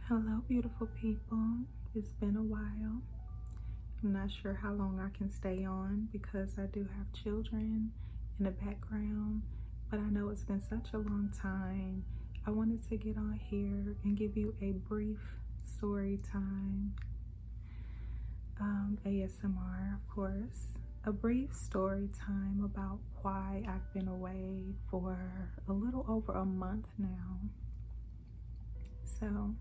Hello, beautiful people. It's been a while. I'm not sure how long I can stay on because I do have children in the background, but I know it's been such a long time. I wanted to get on here and give you a brief story time, ASMR, of course. A brief story time about why I've been away for a little over a month now. So,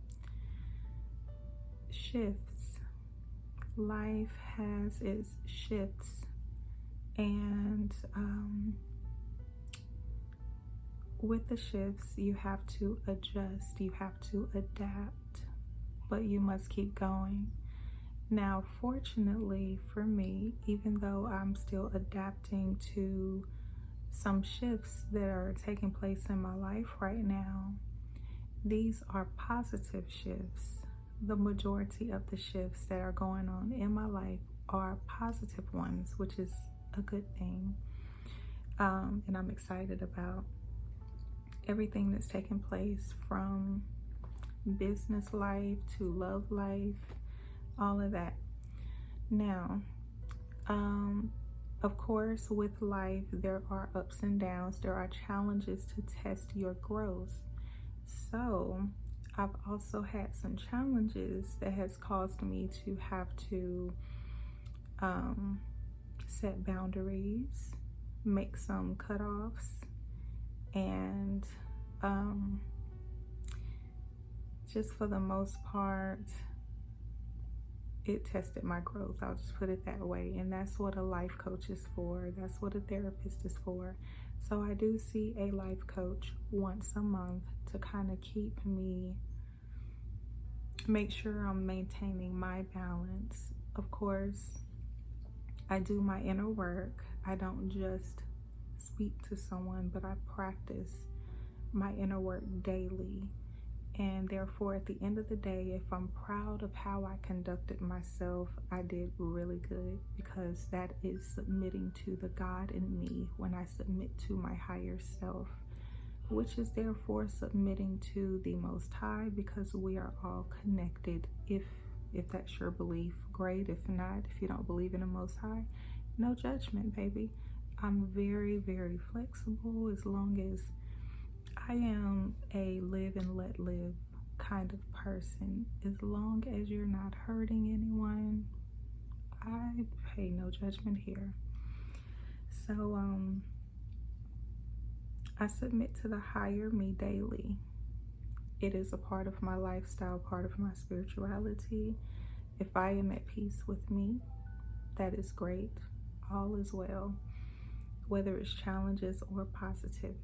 shifts. Life has its shifts, and with the shifts, you have to adjust, you have to adapt, but you must keep going. Now, fortunately for me, even though I'm still adapting to some shifts that are taking place in my life right now, these are positive shifts. The majority of the shifts that are going on in my life are positive ones, which is a good thing. And I'm excited about everything that's taking place, from business life to love life, all of that. Now, of course, with life, there are ups and downs. There are challenges to test your growth. So I've also had some challenges that has caused me to have to set boundaries, make some cutoffs, and just for the most part, it tested my growth. I'll just put it that way. And that's what a life coach is for. That's what a therapist is for. So I do see a life coach once a month to kind of keep me, make sure I'm maintaining my balance. Of course, I do my inner work. I don't just speak to someone, but I practice my inner work daily. And therefore, at the end of the day, if I'm proud of how I conducted myself, I did really good, because that is submitting to the God in me when I submit to my higher self, which is therefore submitting to the Most High, because we are all connected. If that's your belief, great. If not, if you don't believe in the Most High, no judgment, baby. I'm very, very flexible, as long as I am a live and let live kind of person. As long as you're not hurting anyone, I pay no judgment here. So I submit to the higher me daily. It is a part of my lifestyle, part of my spirituality. If I am at peace with me, that is great. All is well, whether it's challenges or positive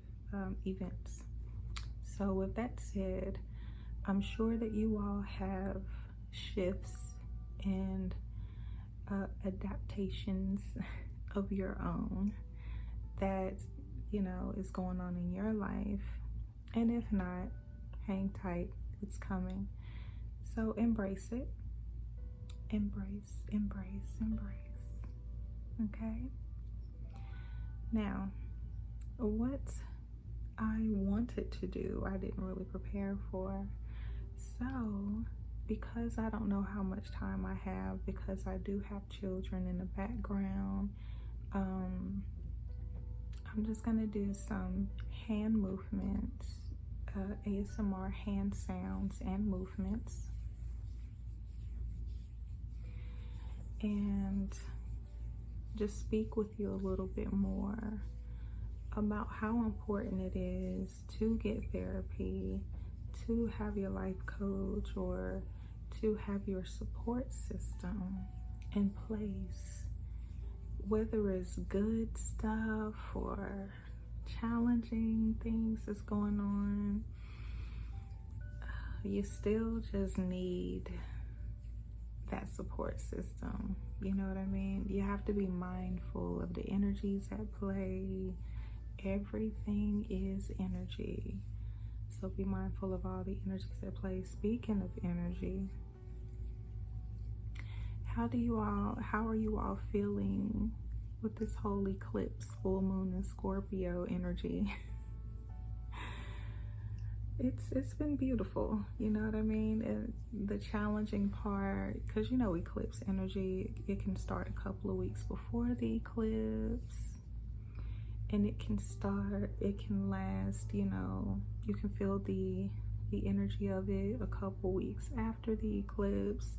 events. So with that said, I'm sure that you all have shifts and adaptations of your own that, you know, is going on in your life. And if not, hang tight, it's coming. So embrace it. Embrace, embrace, embrace. Okay? Now, what I wanted to do, I didn't really prepare for. So, because I don't know how much time I have, because I do have children in the background, I'm just gonna do some hand movements, ASMR hand sounds and movements, and just speak with you a little bit more about how important it is to get therapy, to have your life coach, or to have your support system in place, whether it's good stuff or challenging things that's going on. You still just need that support system. You know what I mean? You have to be mindful of the energies at play. Everything is energy. So be mindful of all the energies at play. Speaking of energy, how are you all feeling with this whole eclipse, full moon, and Scorpio energy? it's been beautiful, you know what I mean? And the challenging part, because you know eclipse energy, it can start a couple of weeks before the eclipse, and it can last, you know, you can feel the energy of it a couple weeks after the eclipse,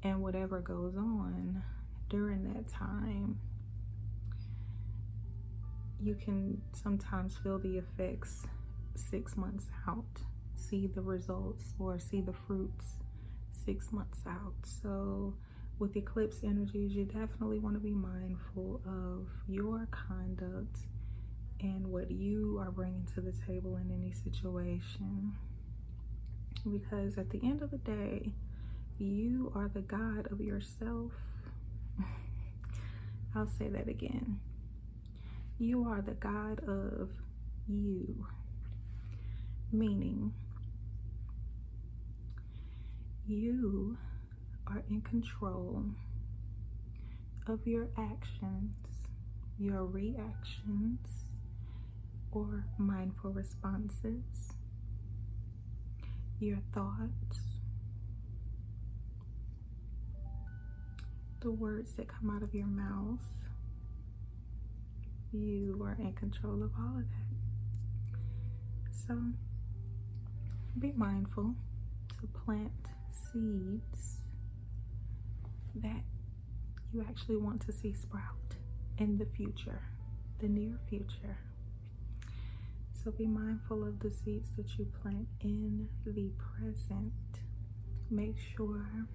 and whatever goes on during that time, you can sometimes feel the effects 6 months out, see the results or see the fruits 6 months out. So with eclipse energies, you definitely want to be mindful of your conduct and what you are bringing to the table in any situation, because at the end of the day, you are the god of yourself. I'll say that again. You are the god of you, meaning you are in control of your actions, your reactions, or mindful responses, your thoughts, the words that come out of your mouth. You are in control of all of that. So be mindful to plant seeds that you actually want to see sprout in the future, the near future. So be mindful of the seeds that you plant in the present. Make sure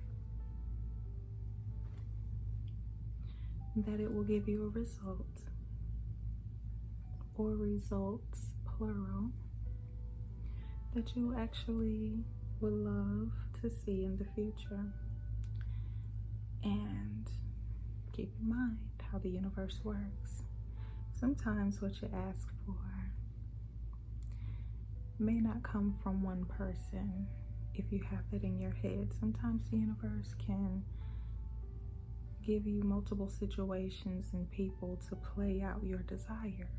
that it will give you a result, or results plural, that you actually would love to see in the future. And keep in mind how the universe works. Sometimes what you ask for may not come from one person. If you have that in your head, sometimes the universe can give you multiple situations and people to play out your desire.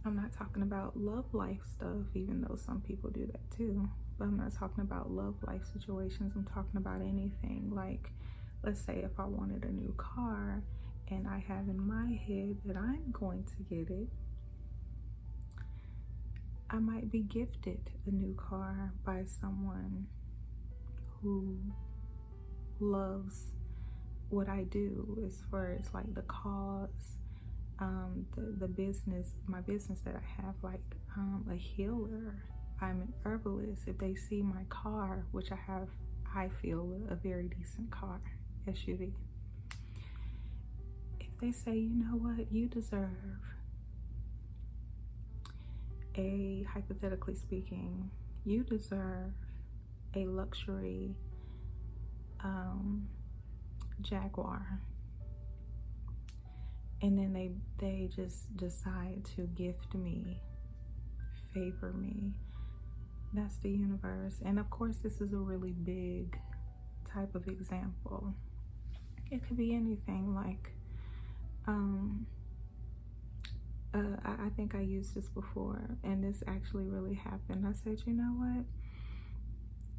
I'm not talking about love life stuff, even though some people do that too. But I'm not talking about love life situations. I'm talking about anything. Like, let's say if I wanted a new car and I have in my head that I'm going to get it, I might be gifted a new car by someone who loves what I do as far as like the cause, the business, my business that I have, like a healer. I'm an herbalist. If they see my car, which I have, I feel a very decent car, SUV. If they say, you know what, you deserve hypothetically speaking, you deserve a luxury Jaguar, and then they just decide to gift me, favor me. That's the universe. And of course, this is a really big type of example. It could be anything, like I think I used this before, and this actually really happened. I said, you know what,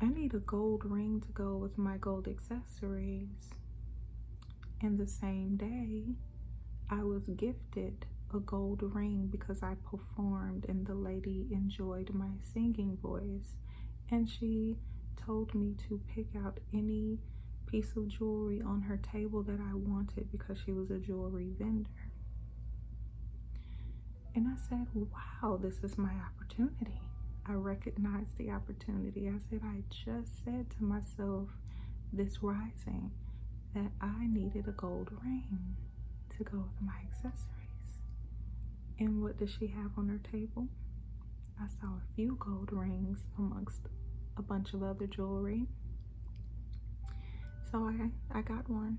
I need a gold ring to go with my gold accessories. And the same day, I was gifted a gold ring because I performed and the lady enjoyed my singing voice. And she told me to pick out any piece of jewelry on her table that I wanted because she was a jewelry vendor. And I said, wow, this is my opportunity. I recognized the opportunity. I said, I just said to myself this rising that I needed a gold ring to go with my accessories. And what does she have on her table? I saw a few gold rings amongst a bunch of other jewelry. So I got one.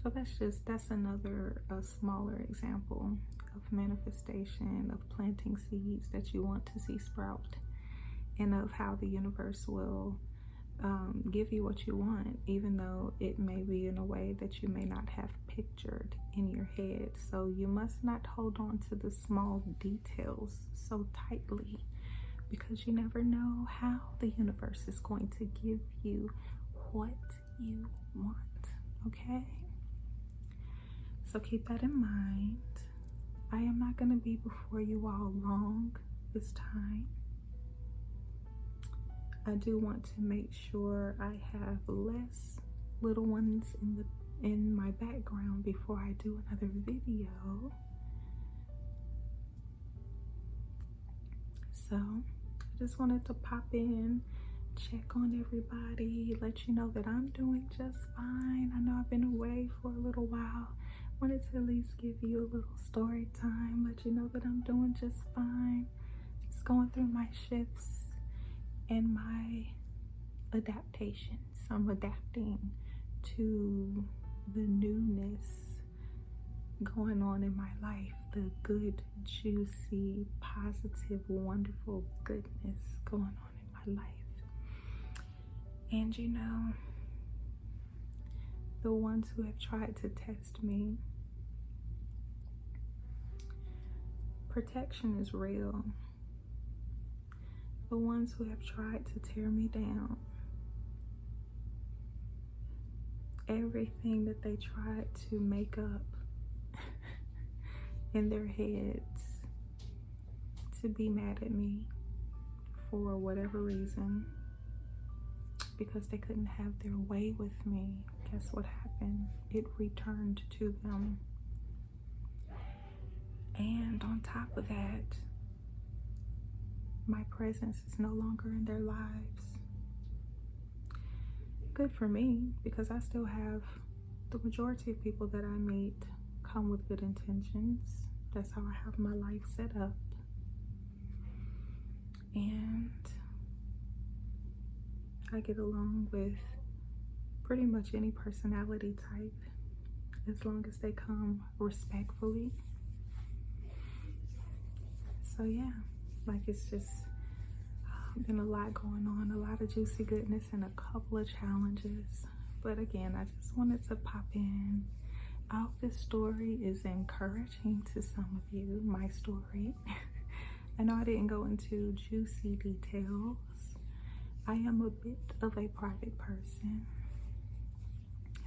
So that's another smaller example of manifestation, of planting seeds that you want to see sprout, and of how the universe will give you what you want, even though it may be in a way that you may not have pictured in your head. So you must not hold on to the small details so tightly, because you never know how the universe is going to give you what you want. Okay? So keep that in mind. I am not going to be before you all long this time. I do want to make sure I have less little ones in my background before I do another video. So I just wanted to pop in, check on everybody, let you know that I'm doing just fine. I know I've been away for a little while. Wanted to at least give you a little story time, let you know that I'm doing just fine. Just going through my shifts and my adaptations. I'm adapting to the newness going on in my life, the good, juicy, positive, wonderful goodness going on in my life. And you know, the ones who have tried to test me, protection is real. The ones who have tried to tear me down, everything that they tried to make up in their heads to be mad at me for whatever reason, because they couldn't have their way with me, guess what happened? It returned to them. And on top of that, my presence is no longer in their lives. Good for me, because I still have the majority of people that I meet come with good intentions. That's how I have my life set up. And I get along with pretty much any personality type, as long as they come respectfully. So yeah, like, it's just been a lot going on, a lot of juicy goodness and a couple of challenges. But again, I just wanted to pop in. I hope this story is encouraging to some of you, my story. I know I didn't go into juicy details. I am a bit of a private person.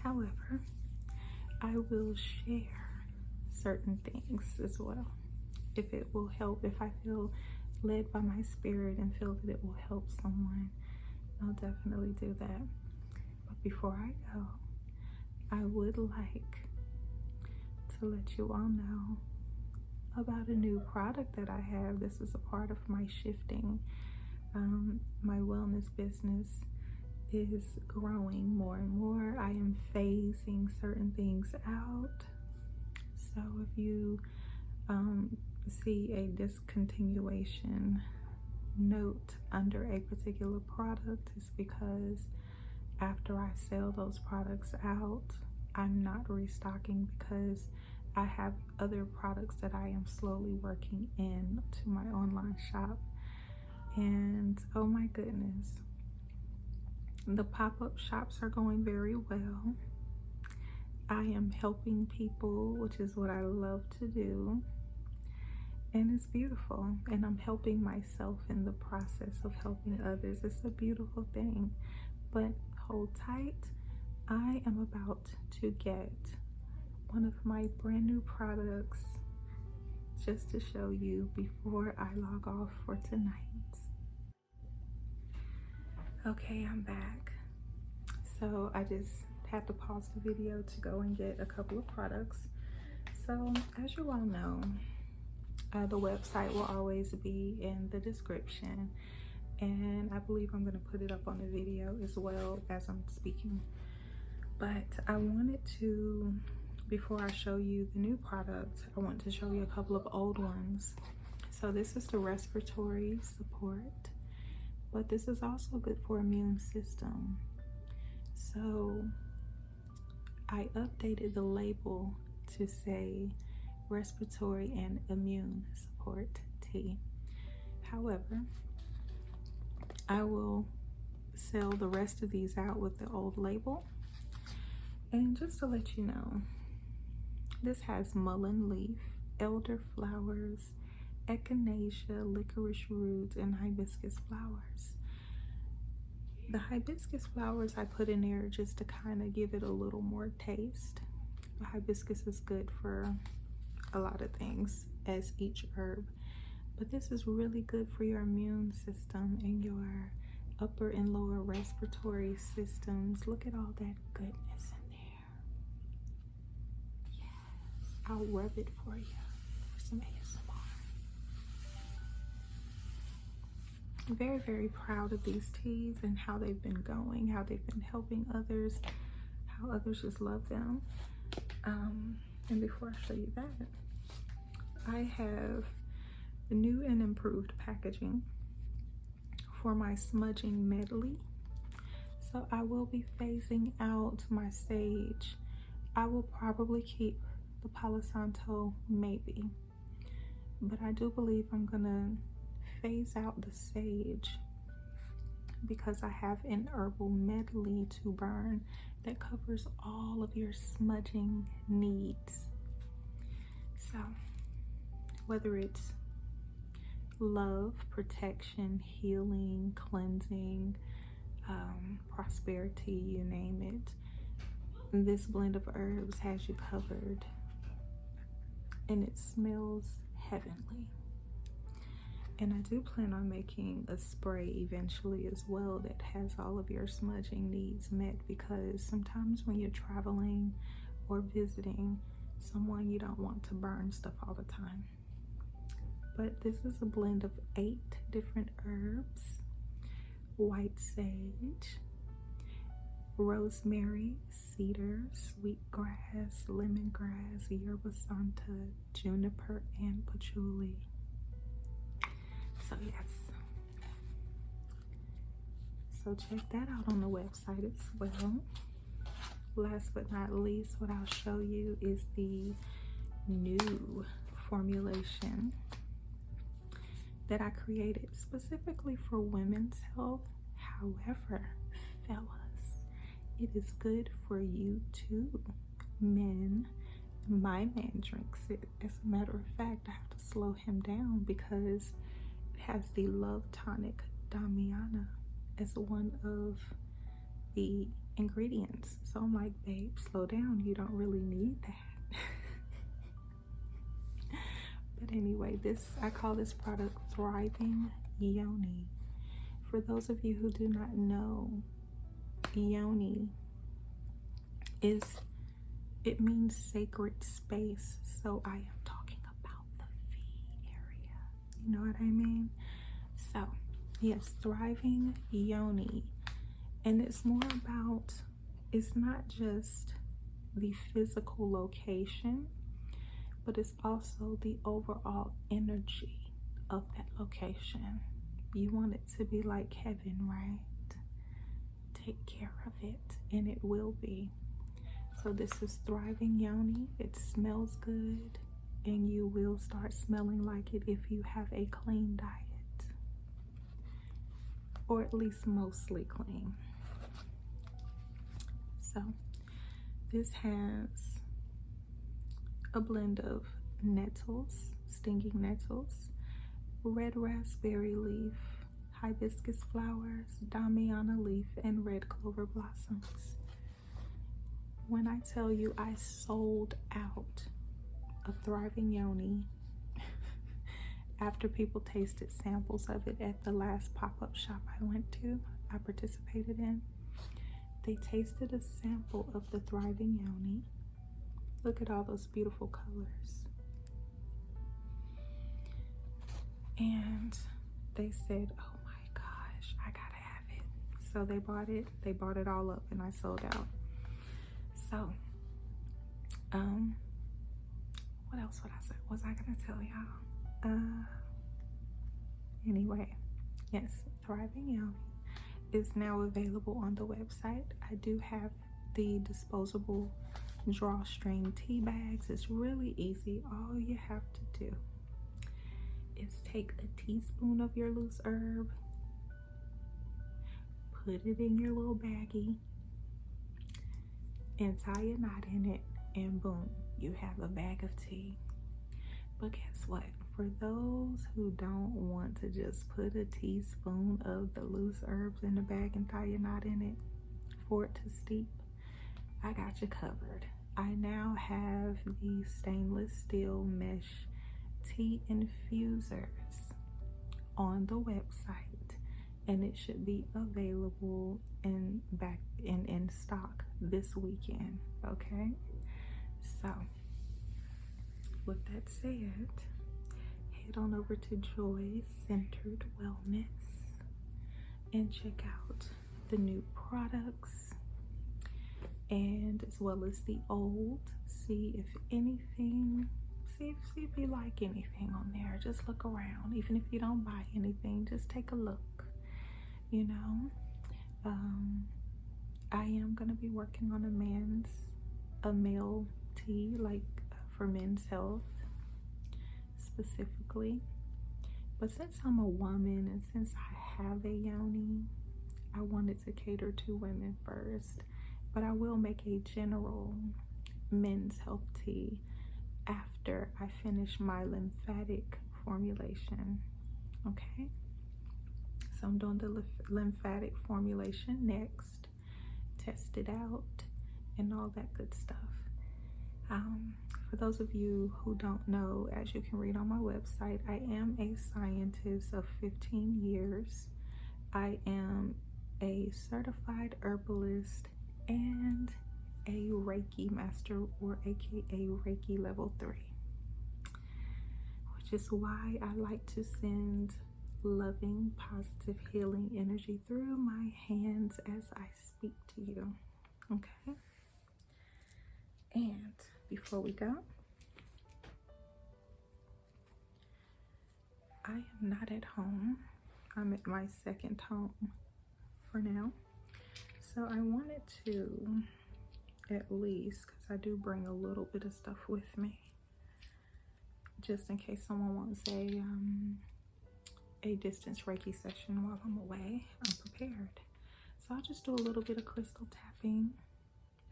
However, I will share certain things as well, if it will help, if I feel led by my spirit and feel that it will help someone, I'll definitely do that. But before I go, I would like to let you all know about a new product that I have. This is a part of my shifting. My wellness business is growing more and more. I am phasing certain things out. So if you see a discontinuation note under a particular product, it's because after I sell those products out, I'm not restocking, because I have other products that I am slowly working in to my online shop. And oh my goodness, the pop-up shops are going very well. I am helping people, which is what I love to do. And it's beautiful, and I'm helping myself in the process of helping others. It's a beautiful thing. But hold tight, I am about to get one of my brand new products just to show you before I log off for tonight. Okay, I'm back. So I just had to pause the video to go and get a couple of products. So as you all know, the website will always be in the description, and I believe I'm going to put it up on the video as well as I'm speaking. But I wanted to, before I show you the new product, I want to show you a couple of old ones. So this is the respiratory support, but this is also good for immune system. So I updated the label to say respiratory and immune support tea. However, I will sell the rest of these out with the old label. And just to let you know, this has mullein leaf, elder flowers, echinacea, licorice roots, and hibiscus flowers. The hibiscus flowers I put in there just to kind of give it a little more taste. The hibiscus is good for a lot of things, as each herb, but this is really good for your immune system and your upper and lower respiratory systems. Look at all that goodness in there. Yes, I'll rub it for you for some ASMR. I'm very, very proud of these teas and how they've been going, how they've been helping others, how others just love them. And before I show you that, I have new and improved packaging for my smudging medley. So I will be phasing out my sage. I will probably keep the Palo Santo, maybe, but I do believe I'm gonna phase out the sage because I have an herbal medley to burn that covers all of your smudging needs. So whether it's love, protection, healing, cleansing, prosperity, you name it, this blend of herbs has you covered, and it smells heavenly. And I do plan on making a spray eventually as well that has all of your smudging needs met, because sometimes when you're traveling or visiting someone, you don't want to burn stuff all the time. But this is a blend of 8 different herbs: white sage, rosemary, cedar, sweetgrass, lemongrass, yerba santa, juniper, and patchouli. So yes, so check that out on the website as well. Last but not least, what I'll show you is the new formulation that I created specifically for women's health. However, fellas, it is good for you too. Men, my man drinks it. As a matter of fact, I have to slow him down because it has the Love Tonic Damiana as one of the ingredients. So I'm like, babe, slow down. You don't really need that. But anyway, I call this product Thriving Yoni. For those of you who do not know, Yoni it means sacred space. So I am talking about the V area. You know what I mean? So yes, Thriving Yoni. And it's more about, it's not just the physical location, but it's also the overall energy of that location. You want it to be like heaven, right? Take care of it, and it will be. So this is Thriving Yoni. It smells good, and you will start smelling like it if you have a clean diet, or at least mostly clean. So this has a blend of nettles, stinging nettles, red raspberry leaf, hibiscus flowers, damiana leaf, and red clover blossoms. When I tell you I sold out of Thriving Yoni after people tasted samples of it at the last pop-up shop I participated in, they tasted a sample of the Thriving Yoni. Look at all those beautiful colors. And they said, oh my gosh, I gotta have it. So they bought it all up, and I sold out. So, what else was I gonna tell y'all? Anyway, yes, Thriving Yoni is now available on the website. I do have the disposable drawstring tea bags. It's really easy. All you have to do is take a teaspoon of your loose herb, put it in your little baggie and tie a knot in it, and boom, you have a bag of tea. But guess what? For those who don't want to just put a teaspoon of the loose herbs in the bag and tie a knot in it for it to steep, I got you covered. I now have these stainless steel mesh tea infusers on the website, and it should be available in stock this weekend. Okay, so with that said, head on over to Joy Centered Wellness and check out the new products, and as well as the old. See if anything, see if you like anything on there. Just look around. Even if you don't buy anything, just take a look. You know, I am gonna be working on a male tea, like for men's health specifically. But since I'm a woman and since I have a yoni, I wanted to cater to women first. But I will make a general men's health tea after I finish my lymphatic formulation. Okay, so I'm doing the lymphatic formulation next, test it out and all that good stuff. For those of you who don't know, as you can read on my website, I am a scientist of 15 years. I am a certified herbalist and a Reiki master, or aka Reiki level 3, which is why I like to send loving, positive, healing energy through my hands as I speak to you. Okay, and before we go, I am not at home. I'm at my second home for now. So I wanted to, at least, because I do bring a little bit of stuff with me, just in case someone wants a distance Reiki session while I'm away, I'm prepared. So I'll just do a little bit of crystal tapping.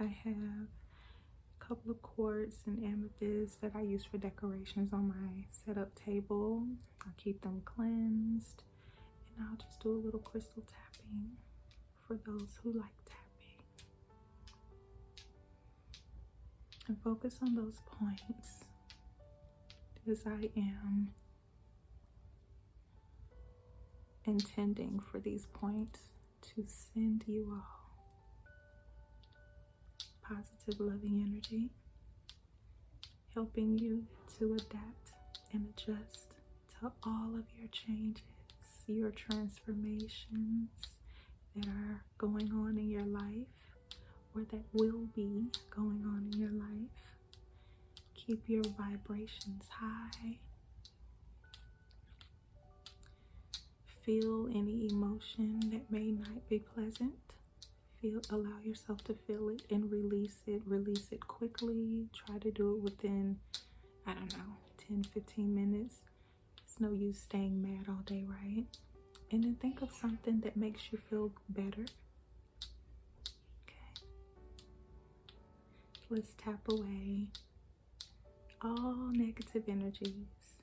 I have a couple of quartz and amethyst that I use for decorations on my setup table. I'll keep them cleansed, and I'll just do a little crystal tapping for those who like tapping. And focus on those points, as I am intending for these points to send you all positive, loving energy, helping you to adapt and adjust to all of your changes, your transformations that are going on in your life, or that will be going on in your life. Keep your vibrations high. Feel any emotion that may not be pleasant. Allow yourself to feel it and release it. Release it quickly. Try to do it within, 10-15 minutes. It's no use staying mad all day, right? And then think of something that makes you feel better. Okay. Let's tap away all negative energies,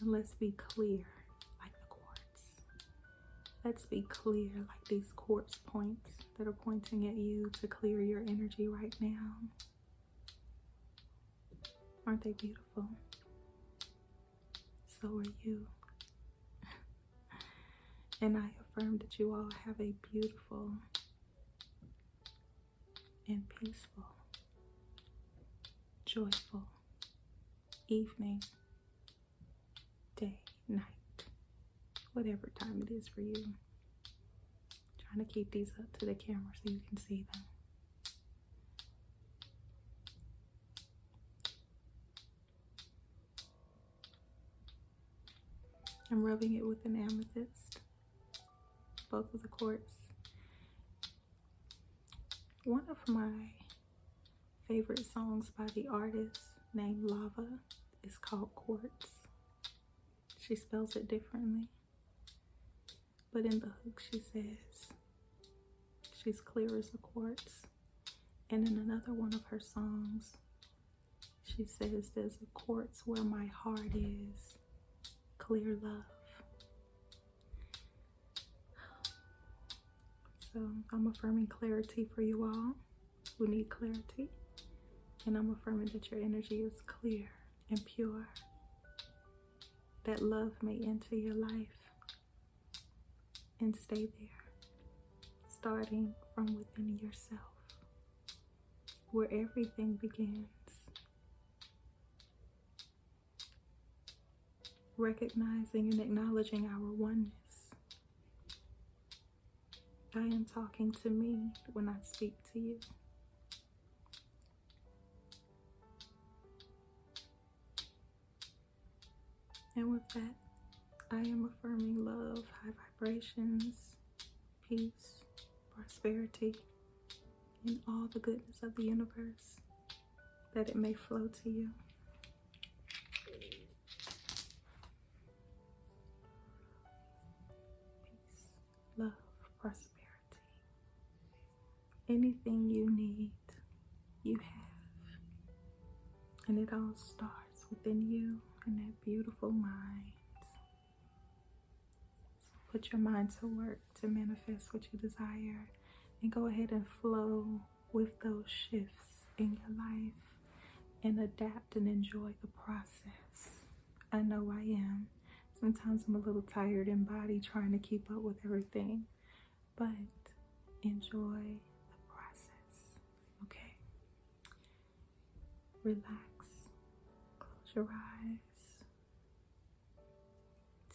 and let's be clear like the quartz. Let's be clear like these quartz points that are pointing at you to clear your energy right now. Aren't they beautiful? So are you. And I affirm that you all have a beautiful and peaceful, joyful evening, day, night, whatever time it is for you. Trying to keep these up to the camera so you can see them. I'm rubbing it with an amethyst, both of the quartz. One of my favorite songs by the artist named Lava is called Quartz. She spells it differently, but in the hook she says, She's clear as a quartz. And in another one of her songs, she says, there's a quartz where my heart is, clear love. So I'm affirming clarity for you all who need clarity. And I'm affirming that your energy is clear and pure. That love may enter your life and stay there, starting from within yourself, where everything begins. Recognizing and acknowledging our oneness. I am talking to me when I speak to you. And with that, I am affirming love, high vibrations, peace, prosperity, and all the goodness of the universe, that it may flow to you. Peace, love, prosperity. Anything you need, you have. And it all starts within you and that beautiful mind. So put your mind to work to manifest what you desire, and go ahead and flow with those shifts in your life and adapt and enjoy the process. I know I am. Sometimes I'm a little tired in body trying to keep up with everything, but enjoy the process, okay? Relax, close your eyes,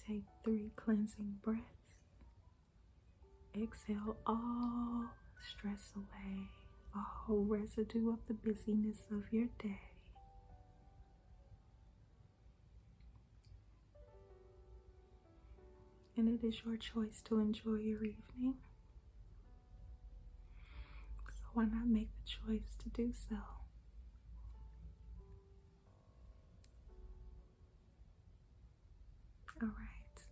take 3 cleansing breaths, exhale all stress away, all residue of the busyness of your day. And it is your choice to enjoy your evening. So why not make the choice to do so? All right.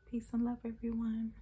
Peace and love, everyone.